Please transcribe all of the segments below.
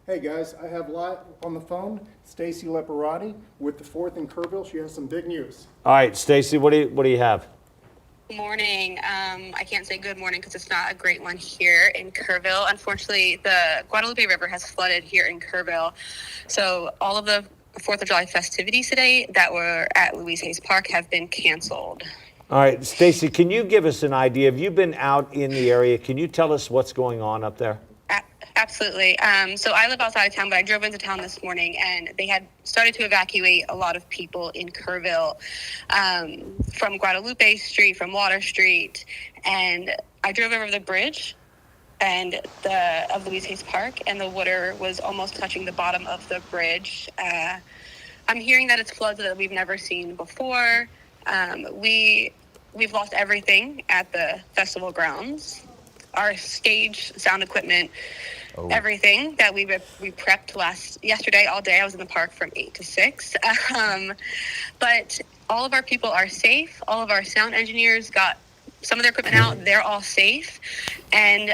Hey guys, I have live on the phone Stacy Leparati with the 4th in Kerrville. She has some big news. All right, Stacy, what do you have? Good morning. I can't say good morning because it's not a great one here in Kerrville. Unfortunately, the Guadalupe River has flooded here in Kerrville. So all of the 4th of July festivities today that were at Louise Hayes Park have been canceled. All right, Stacy, can you give us an idea? Have you been out in the area? Can you tell us what's going on up there? Absolutely. So I live outside of town, but I drove into town this morning and they had started to evacuate a lot of people in Kerrville from Guadalupe Street, from Water Street. And I drove over the bridge of Louise Hayes Park, and the water was almost touching the bottom of the bridge. I'm hearing that it's floods that we've never seen before. We've lost everything at the festival grounds. Our stage, sound equipment, everything that we prepped yesterday all day. I was in the park from 8 to 6. But all of our people are safe. All of our sound engineers got some of their equipment out. They're all safe. And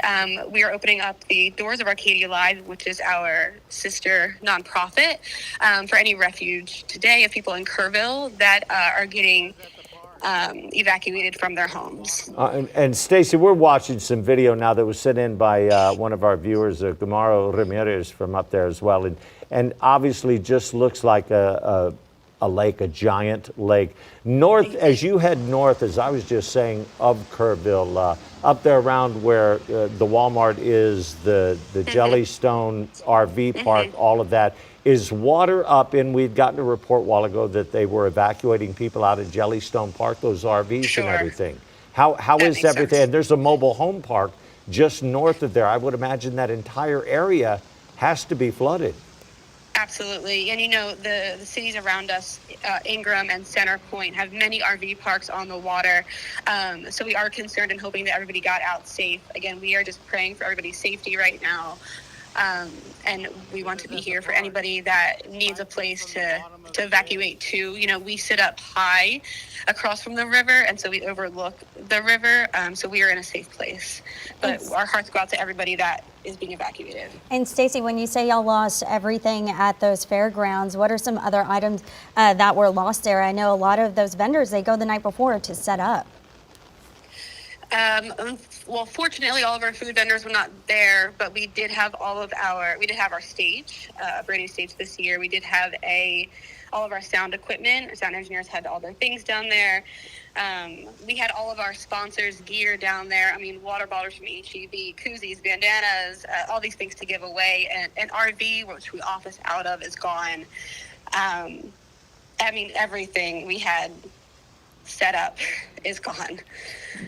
we are opening up the doors of Arcadia Live, which is our sister nonprofit, for any refuge today of people in Kerrville that are getting evacuated from their homes. And Stacy, we're watching some video now that was sent in by one of our viewers, Gamaro Ramirez, from up there as well, and obviously just looks like a lake, a giant lake. North, as you head north, as I was just saying, of Kerrville, up there around where the Walmart is, the Jellystone RV park, all of that. Is water up? And we'd gotten a report a while ago that they were evacuating people out of Jellystone Park, those RVs Sure. and everything. How is everything? Sense. And there's a mobile home park just north of there. I would imagine that entire area has to be flooded. Absolutely. And the cities around us, Ingram and Center Point, have many RV parks on the water. So we are concerned and hoping that everybody got out safe. Again, we are just praying for everybody's safety right now. And we want to be here for anybody that needs a place to evacuate to. We sit up high across from the river, and so we overlook the river. So we are in a safe place. But our hearts go out to everybody that is being evacuated. And Stacy, when you say y'all lost everything at those fairgrounds, what are some other items that were lost there? I know a lot of those vendors, they go the night before to set up. Well, fortunately, all of our food vendors were not there, but we did have our stage, a brand new stage this year. We did have all of our sound equipment. Our sound engineers had all their things down there. We had all of our sponsors' gear down there. I mean, water bottles from HEB, koozies, bandanas, all these things to give away. And RV, which we office out of, is gone. Everything we had set up is gone.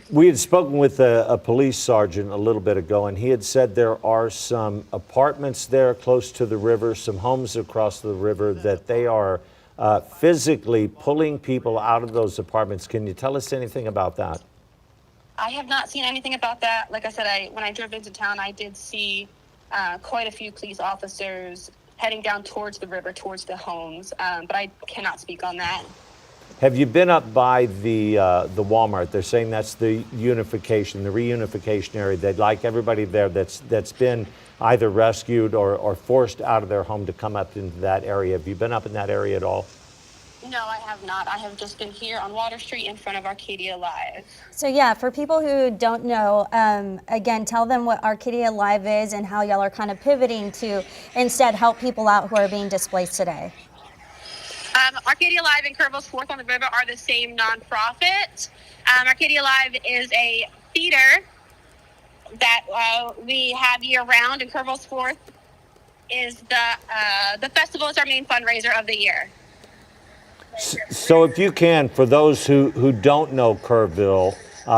We had spoken with a police sergeant a little bit ago, and he had said there are some apartments there close to the river, some homes across the river, that they are physically pulling people out of those apartments. Can you tell us anything about that? I have not seen anything about that. Like I said, when I drove into town, I did see quite a few police officers heading down towards the river, towards the homes, but I cannot speak on that. Have you been up by the Walmart? They're saying that's the reunification area. They'd like everybody there that's been either rescued or forced out of their home to come up into that area. Have you been up in that area at all? No, I have not. I have just been here on Water Street in front of Arcadia Live. So yeah, for people who don't know, again, tell them what Arcadia Live is and how y'all are kind of pivoting to instead help people out who are being displaced today. Arcadia Live and Kerrville's 4th on the River are the same nonprofit. Arcadia Live is a theater that we have year round, and Kerrville's 4th is the festival is our main fundraiser of the year. So if you can, for those who don't know Kerrville,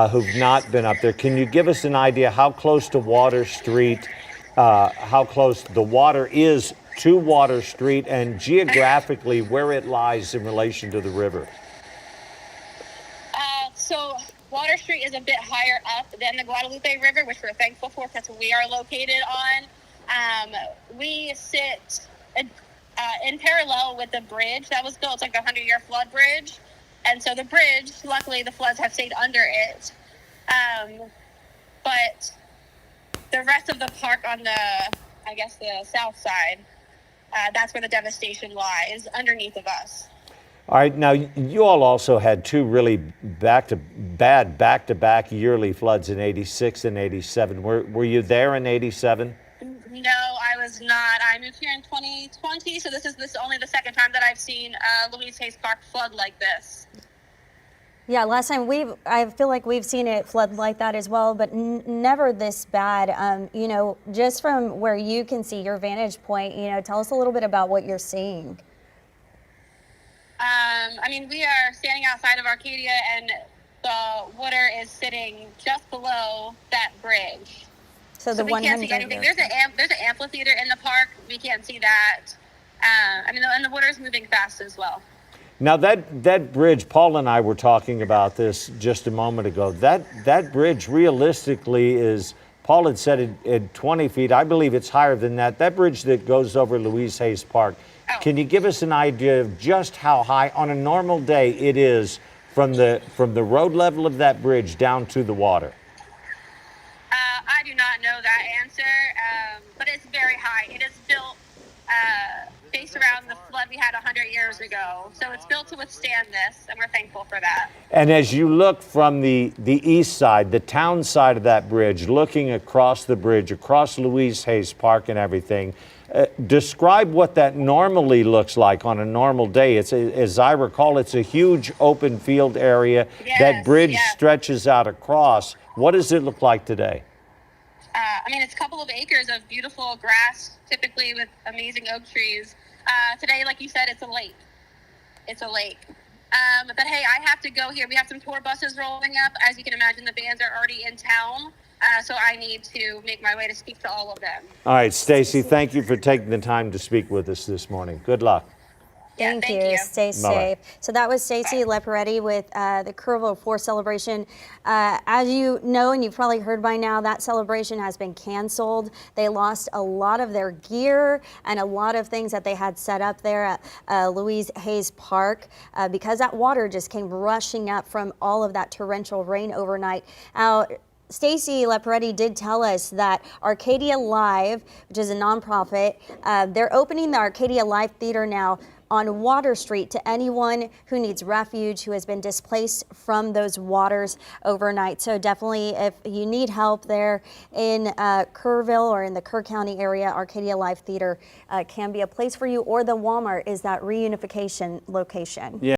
who've not been up there, can you give us an idea how close to Water Street, how close the water is to Water Street, and geographically where it lies in relation to the river? So Water Street is a bit higher up than the Guadalupe River, which we're thankful for because we are located on. We sit in parallel with the bridge that was built. It's like the 100-year flood bridge. And so the bridge, luckily the floods have stayed under it. But the rest of the park on the I guess, the south side. That's where the devastation lies, underneath of us. All right, now you all also had two really back-to-back yearly floods in '86 and '87. Were you there in '87? No, I was not. I moved here in 2020, so this is only the second time that I've seen Louise Hayes Park flood like this. Yeah, last time I feel like we've seen it flood like that as well, but never this bad. You know, just from where you can see your vantage point, you know, tell us a little bit about what you're seeing. I mean, we are standing outside of Arcadia, and the water is sitting just below that bridge. So So the we can't see 100 anything. There's an amphitheater in the park. We can't see that. I mean, and the water is moving fast as well. Now that bridge, Paul and I were talking about this just a moment ago. That bridge realistically is, Paul had said it 20 feet. I believe it's higher than that. That bridge that goes over Louise Hayes Park. Oh. Can you give us an idea of just how high on a normal day it is from the road level of that bridge down to the water? I do not know that answer, but it's very high. It is built based around the flood we had 100 years ago. So it's built to withstand this, and we're thankful for that. And as you look from the east side, the town side of that bridge, looking across the bridge, across Louise Hayes Park and everything, describe what that normally looks like on a normal day. As I recall, it's a huge open field area. Yes, that bridge yes. stretches out across. What does it look like today? I mean, it's a couple of acres of beautiful grass, typically with amazing oak trees. Today, like you said, it's a lake. It's a lake. But hey, I have to go here. We have some tour buses rolling up. As you can imagine, the bands are already in town. So I need to make my way to speak to all of them. All right, Stacy, thank you for taking the time to speak with us this morning. Good luck. Yeah, Thank you. Stay safe. Bye-bye. So that was Stacy Leporetti with the Kerrville 4 celebration. As you know, and you've probably heard by now, that celebration has been canceled. They lost a lot of their gear and a lot of things that they had set up there at Louise Hayes Park because that water just came rushing up from all of that torrential rain overnight. Stacy Leporetti did tell us that Arcadia Live, which is a nonprofit, they're opening the Arcadia Live Theater now on Water Street to anyone who needs refuge, who has been displaced from those waters overnight. So definitely, if you need help there in Kerrville or in the Kerr County area, Arcadia Live Theater can be a place for you, or the Walmart is that reunification location. Yeah.